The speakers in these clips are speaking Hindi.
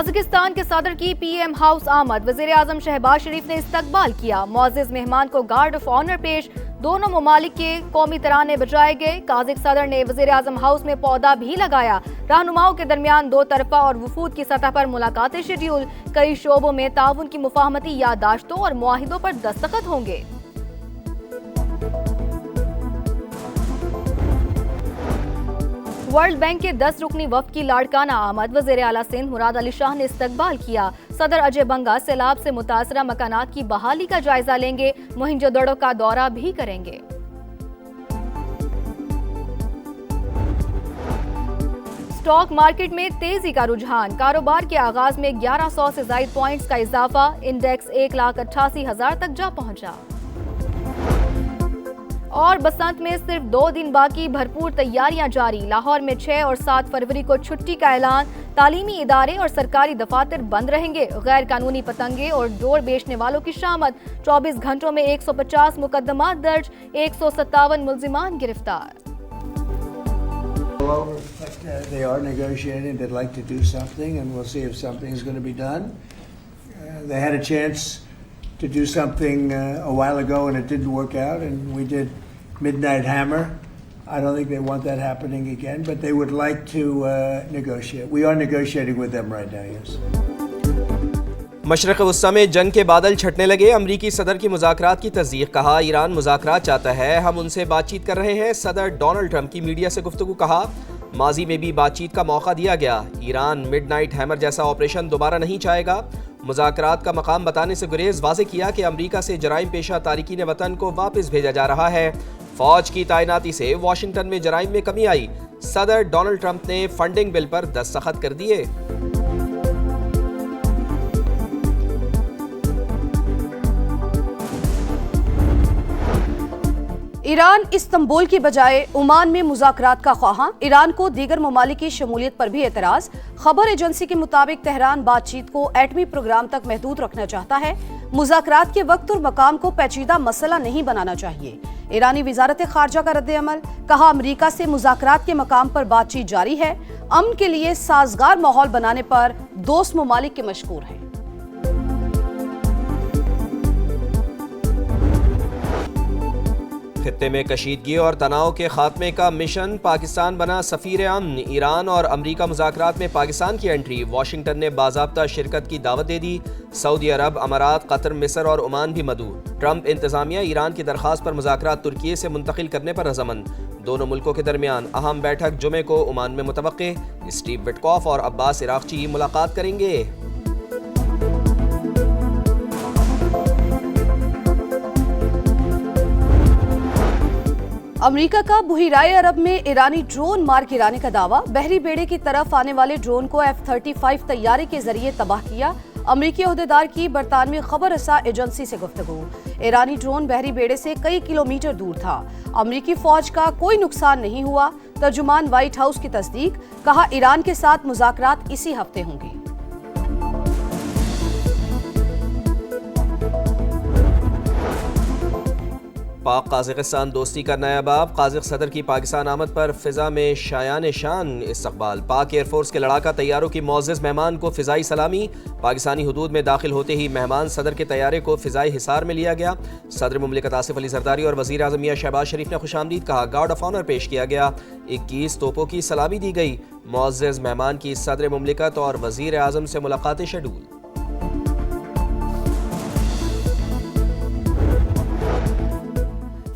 ताजिकिस्तान के सदर की पीएम हाउस आमद, वजीर आजम शहबाज शरीफ ने इस्तकबाल किया। मुअज़्ज़िज़ मेहमान को गार्ड ऑफ ऑनर पेश, दोनों ममालिक के कौमी तराने बजाए गए। काजिक सदर ने वजीर आजम हाउस में पौधा भी लगाया। रहनुमाओं के दरमियान दो तरफा और वफूद की सतह पर मुलाकातें शेड्यूल। कई शोबों में ताउन की मुफाहमती याददाश्तों और मुआहिदों पर दस्तखत होंगे। वर्ल्ड बैंक के 10 रुकनी वफ्द की लाड़काना आमद, वज़ीर आला सिंध मुराद अली शाह ने इस्तकबाल किया। सदर अजय बंगा सैलाब से मुतासरा मकानात की बहाली का जायजा लेंगे। मोहिंजोदड़ो का दौरा भी करेंगे। स्टॉक मार्केट में तेजी का रुझान, कारोबार के आगाज में 1100 से ज्यादा पॉइंट्स का इजाफा। इंडेक्स 1,88,000 तक जा पहुंचा। और बसंत में सिर्फ 2 दिन बाकी, भरपूर तैयारियां जारी। लाहौर में 6 और 7 फरवरी को छुट्टी का ऐलान। तालीमी इदारे और सरकारी दफातर बंद रहेंगे। गैर कानूनी पतंगे और डोर बेचने वालों की शामद। 24 घंटों में 150 मुकदमात दर्ज, 157 मुल्जिमान गिरफ्तार। They are negotiating. They'd like to do something, and we'll see if something is going to be done. They had a chance to do something a while ago, and it didn't work out, and we did Midnight Hammer. I don't think they want that happening again, but they would like to negotiate. We are negotiating with them right now, yes. मशरक़ वस्ता में जंग के बादल छटने लगे। अमरीकी सदर की मुज़ाकरात की तस्दीक, कहा ईरान मुज़ाकरात चाहता है, हम उनसे बातचीत कर रहे हैं। सदर डोनाल्ड ट्रंप की मीडिया से गुफ्तगू, कहा माजी में भी बातचीत का मौका दिया गया। ईरान मिडनाइट हैमर जैसा ऑपरेशन दोबारा नहीं चाहेगा। मुज़ाकरात का मकाम बताने से गुरेज, वाज़ेह किया कि अमरीका से जराइम पेशा तारिकीन वतन को वापस भेजा जा रहा है। फौज की तैनाती से वाशिंगटन में जराइम में कमी आई। सदर डोनाल्ड ट्रंप ने फंडिंग बिल पर दस्तखत कर दिए। ईरान इस्तंबुल की बजाय ओमान में मुज़ाकरात का ख्वाहां। ईरान को दीगर ममालिक की शमूलियत पर भी एतराज़। खबर एजेंसी के मुताबिक तेहरान बातचीत को एटमी प्रोग्राम तक महदूद रखना चाहता है। मुज़ाकरात के वक्त और मकाम को पेचीदा मसला नहीं बनाना चाहिए। ईरानी वज़ारत ख़ारजा का रद्द-ए-अमल, कहा अमरीका से मुज़ाकरात के मकाम पर बातचीत जारी है। अमन के लिए साजगार माहौल बनाने पर दोस्त ममालिक के मशकूर हैं। खित्ते में कशीदगी और तनाव के खात्मे का मिशन, पाकिस्तान बना सफीर अमन। ईरान और अमरीका मुज़ाकरात में पाकिस्तान की एंट्री, वाशिंगटन ने बाज़ाब्ता शिरकत की दावत दे दी। सऊदी अरब, अमारात, कतर, मिस्र और ओमान भी मदऊ। ट्रंप इंतजामिया ईरान की दरख्वास्त पर मुज़ाकरात तुर्की से मुंतकिल करने पर रज़ामंद। दोनों मुल्कों के दरमियान अहम बैठक जुमे को ओमान में मुतवक्के। स्टीव विटकॉफ और अब्बास इराक़ची मुलाकात करेंगे। अमेरिका का बुहिराए अरब में ईरानी ड्रोन मार गिराने का दावा। बहरी बेड़े की तरफ आने वाले ड्रोन को F-35 तैयारे के जरिए तबाह किया। अमेरिकी ओहदेदार की बरतानवी खबर रसा एजेंसी से गुफ्तगू। ईरानी ड्रोन बहरी बेड़े से कई किलोमीटर दूर था। अमेरिकी फौज का कोई नुकसान नहीं हुआ। तर्जुमान व्हाइट हाउस की तस्दीक, कहा ईरान के साथ मुज़ाकरात इसी हफ्ते होंगे। पाक काज़िकिस्तान दोस्ती का नया बाब, काज़िक सदर की पाकिस्तान आमद पर फिजा में शायान शान इस्तकबाल। पाक एयरफोर्स के लड़ाका तैयारों की मुअज़्ज़िज़ मेहमान को फ़िज़ाई सलामी। पाकिस्तानी हदूद में दाखिल होते ही मेहमान सदर के तैयारे को फ़िज़ाई हिसार में लिया गया। सदर मुमलिकत आसिफ अली ज़रदारी और वज़ीर आज़म मियां शहबाज शरीफ ने खुशामदीद कहा। गार्ड ऑफ ऑनर पेश किया गया। 21 तोपों की सलामी दी गई। मुअज़्ज़िज़ मेहमान की सदर मुमलिकत और वज़ीर आज़म से मुलाकातें शेड्यूल।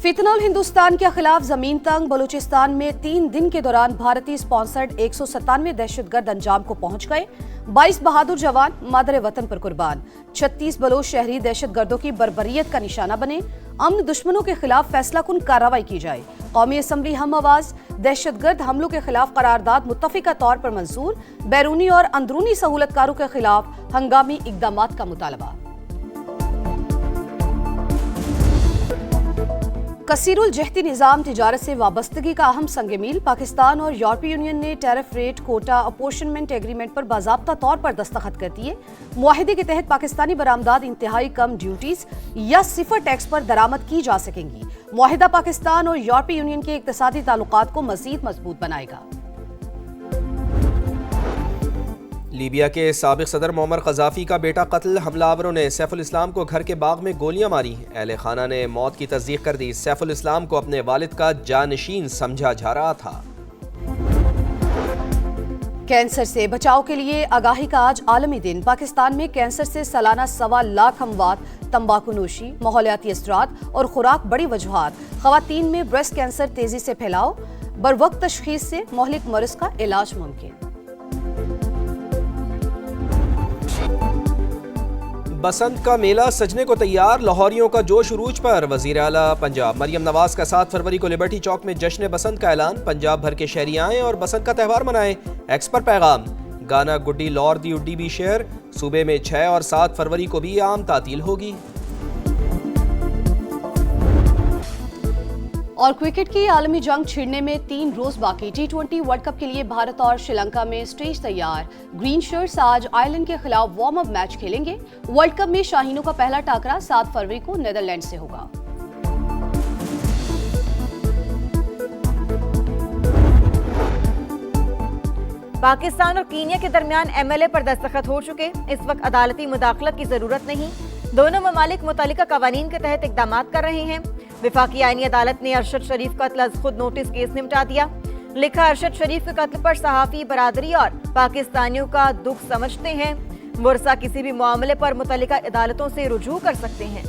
फितनल हिंदुस्तान के खिलाफ जमीन तंग। बलूचिस्तान में 3 दिन के दौरान भारतीय स्पॉन्सर्ड 197 दहशतगर्द अंजाम को पहुंच गए। 22 बहादुर जवान मादरे वतन पर कुर्बान। 36 बलोच शहरी दहशतगर्दों की बर्बरियत का निशाना बने। अमन दुश्मनों के खिलाफ फैसला कुन कार्रवाई की जाए। कौमी असम्बली हम आवाज। दहशतगर्द हमलों के खिलाफ करारदाद मुत्तफिका तौर पर मंजूर। बैरूनी और अंदरूनी सहूलतकारों के खिलाफ हंगामी इकदामात का मुतालबा। कसीरुल जहती निज़ाम तिजारत से वाबस्तगी का अहम संग-ए-मील। पाकिस्तान और यूरोपीय यूनियन ने tariff rate quota apportionment agreement पर बाज़ाब्ता तौर पर दस्तखत कर दिए। मुआहिदे के तहत पाकिस्तानी बरामदात इंतहाई कम ड्यूटीज या सिफर टैक्स पर दरामद की जा सकेंगी। मुआहिदा पाकिस्तान और यूरोपीय यूनियन के इक़्तिसादी ताल्लुकात को मज़ीद मजबूत बनाएगा। लीबिया के साबिक सदर मुअम्मर क़ज़ाफ़ी का बेटा कत्ल, हमलावरों ने सैफुल इस्लाम को घर के बाग में गोलियां मारी। अहले खाना ने मौत की तस्दीक कर दी। सैफुल इस्लाम को अपने वालिद का जानशीन समझा जा रहा था। कैंसर से बचाव के लिए आगाही का आज आलमी दिन। पाकिस्तान में कैंसर से सालाना 1.25 लाख अमवात, तंबाकू नोशी, माहौलियाती असरात और खुराक बड़ी वजूहात। ख़वातीन में ब्रेस्ट कैंसर तेजी से फैलाव, बरवक्त तशखीस से मोहलिक मर्ज का इलाज मुमकिन। बसंत का मेला सजने को तैयार, लाहौरियों का जोश उरूज पर। वजीर आला पंजाब मरियम नवाज का 7 फरवरी को लिबर्टी चौक में जश्न बसंत का ऐलान। पंजाब भर के शहरी आएं और बसंत का त्यौहार मनाएं। एक्स पर पैगाम। गाना गुड्डी लॉर दी उड्डी भी शेयर। सूबे में 6 और 7 फरवरी को भी आम तातील होगी। और क्रिकेट की आलमी जंग छिड़ने में 3 रोज बाकी। T20 वर्ल्ड कप के लिए भारत और श्रीलंका में स्टेज तैयार। ग्रीन शर्ट्स आज आयरलैंड के खिलाफ वार्म अप मैच खेलेंगे। वर्ल्ड कप में शाहीनों का पहला टाकरा 7 फरवरी को नीदरलैंड से होगा। पाकिस्तान और कीनिया के दरमियान MLA पर दस्तखत हो चुके। इस वक्त अदालती मुदाखलत की जरूरत नहीं। दोनों ममालिक मुतल्लिका कवानीन के तहत इकदाम कर रहे हैं। विफाकी आईनी अदालत ने अरशद शरीफ कत्ल अज खुद नोटिस केस निपटा दिया। लिखा, अरशद शरीफ के कत्ल पर सहाफी बरादरी और पाकिस्तानियों का दुख समझते हैं। मुरसा किसी भी मामले पर मुतल्लिका अदालतों से रुजू कर सकते हैं।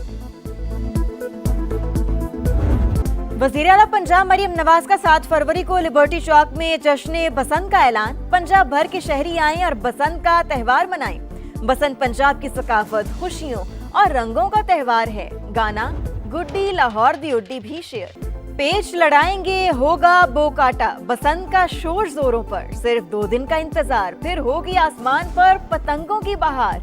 वज़ीर आला पंजाब मरियम नवाज का 7 फरवरी को लिबर्टी चौक में जश्न बसंत का ऐलान। पंजाब भर के शहरी आएं और बसंत का त्यौहार मनाएं। बसंत पंजाब की सकाफत, खुशियों और रंगों का त्यौहार है। गाना गुड्डी लाहौर दी उड्डी भी शेयर। पेच लड़ाएंगे, होगा बोकाटा। बसंत का शोर जोरों पर। सिर्फ 2 दिन का इंतजार, फिर होगी आसमान पर पतंगों की बहार।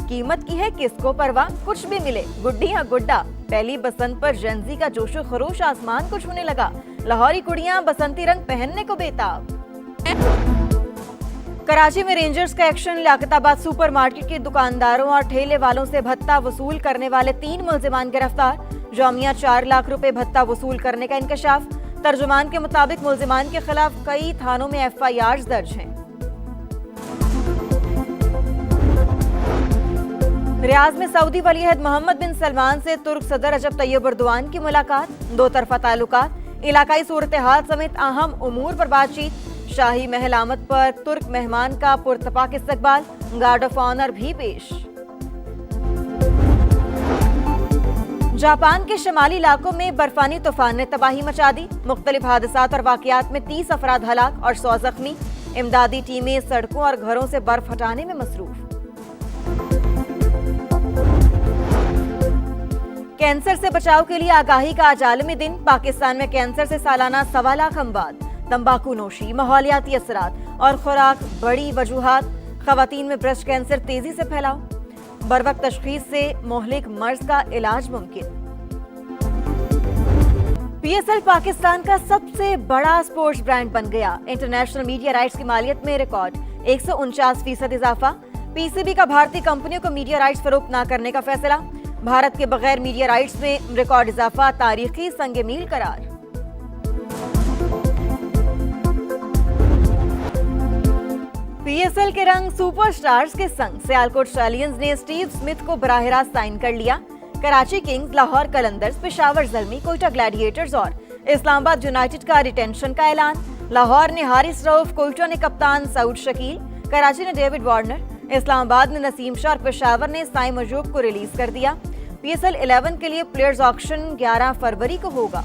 कीमत की है किसको परवाह, कुछ भी मिले गुड्डी या गुड्डा। पहली बसंत पर जेंजी का जोशो खरोश आसमान को छूने लगा। लाहौरी कुड़ियां बसंती रंग पहनने को बेताब। कराची में रेंजर्स का एक्शन। लियाकताबाद सुपरमार्केट के दुकानदारों और ठेले वालों से भत्ता वसूल करने वाले 3 मुलजिमान गिरफ्तार। जामिया 4 लाख रुपए भत्ता वसूल करने का इंकशाफ। तर्जुमान के मुताबिक मुलजिमान के खिलाफ कई थानों में FIRs दर्ज हैं। रियाज में सऊदी वलीअहद मोहम्मद बिन सलमान से तुर्क सदर रजब तैयब एर्दोआन की मुलाकात। 2 तरफा ताल्लुकात, इलाकाई सूरत हाल समेत अहम उमूर पर बातचीत। शाही महल आमद पर तुर्क मेहमान का पुरतपाक इस्तकबाल। गार्ड ऑफ ऑनर भी पेश। जापान के शिमाली इलाकों में बर्फानी तूफान ने तबाही मचा दी। मुख्तलिफ हादसात और वाकयात में 30 अफराद हलाक और 100 जख्मी। इमदादी टीमें सड़कों और घरों से बर्फ हटाने में मसरूफ। कैंसर से बचाव के लिए आगाही का आज आलमी दिन। पाकिस्तान में कैंसर से सालाना 1.25 लाख अमवात, तंबाकू नोशी, माहौलियाती असरात और खुराक बड़ी वजूहात। खवातीन में ब्रेस्ट कैंसर तेजी से फैलाव, बरवक्त तशखीस से मोहलिक मर्ज का इलाज मुमकिन। PSL पाकिस्तान का सबसे बड़ा स्पोर्ट्स ब्रांड बन गया। इंटरनेशनल मीडिया राइट्स की मालियत में रिकॉर्ड 149% इजाफा। PCB का भारतीय कंपनियों को मीडिया राइट्स फरोख्त न करने का फैसला। भारत के बगैर मीडिया राइट्स में रिकॉर्ड इजाफा तारीखी संग मील करार। PSL के रंग सुपरस्टार्स के संग। सियालकोट स्टैलियंस ने स्टीव स्मिथ को बराह रास्त साइन कर लिया। कराची किंग्स, लाहौर कलंदर्स, पेशावर ज़ल्मी, कोयटा ग्लैडिएटर्स और इस्लामाबाद यूनाइटेड का रिटेंशन का ऐलान। लाहौर ने हारिस रऊफ, कोयटा ने कप्तान सऊद शकील, कराची ने डेविड वार्नर, इस्लामाबाद ने नसीम शाह और पेशावर ने साई मजूब को रिलीज कर दिया। PSL 11 के लिए प्लेयर्स ऑक्शन 11 फरवरी को होगा।